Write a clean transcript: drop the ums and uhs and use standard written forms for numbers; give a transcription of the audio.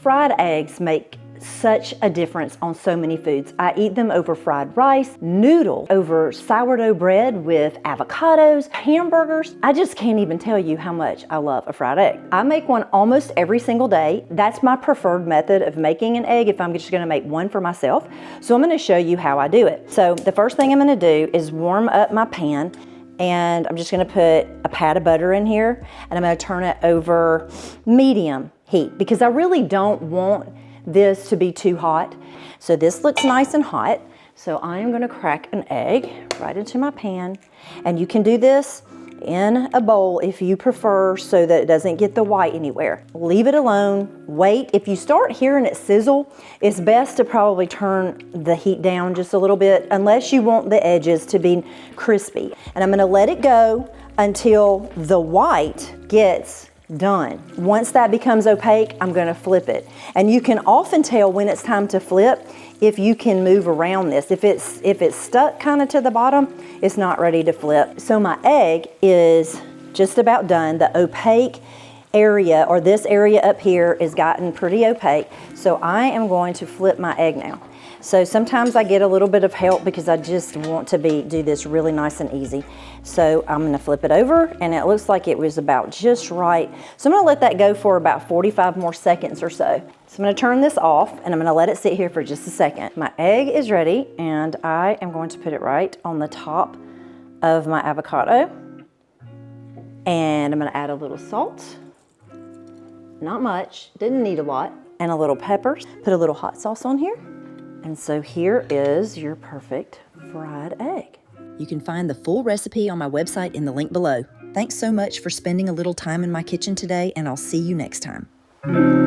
Fried eggs make such a difference on so many foods. I eat them over fried rice, noodles, over sourdough bread with avocados, hamburgers. I just can't even tell you how much I love a fried egg. I make one almost every single day. That's my preferred method of making an egg if I'm just gonna make one for myself. So I'm gonna show you how I do it. So the first thing I'm gonna do is warm up my pan, and I'm just gonna put a pat of butter in here, and I'm gonna turn it over medium heat because I really don't want this to be too hot. So this looks nice and hot. So I am gonna crack an egg right into my pan. And you can do this in a bowl if you prefer so that it doesn't get the white anywhere. Leave it alone, wait. If you start hearing it sizzle, it's best to probably turn the heat down just a little bit unless you want the edges to be crispy. And I'm gonna let it go until the white gets done. Once that becomes opaque, I'm gonna flip it. And you can often tell when it's time to flip if you can move around this. If it's stuck kind of to the bottom, it's not ready to flip. So my egg is just about done. The opaque area, or this area up here, is gotten pretty opaque. So I am going to flip my egg now. So sometimes I get a little bit of help because I just want to do this really nice and easy. So I'm gonna flip it over, and it looks like it was about just right. So I'm gonna let that go for about 45 more seconds or so. So I'm gonna turn this off, and I'm gonna let it sit here for just a second. My egg is ready, and I am going to put it right on the top of my avocado. And I'm gonna add a little salt. Not much, didn't need a lot. And a little pepper. Put a little hot sauce on here. And so here is your perfect fried egg. You can find the full recipe on my website in the link below. Thanks so much for spending a little time in my kitchen today, and I'll see you next time.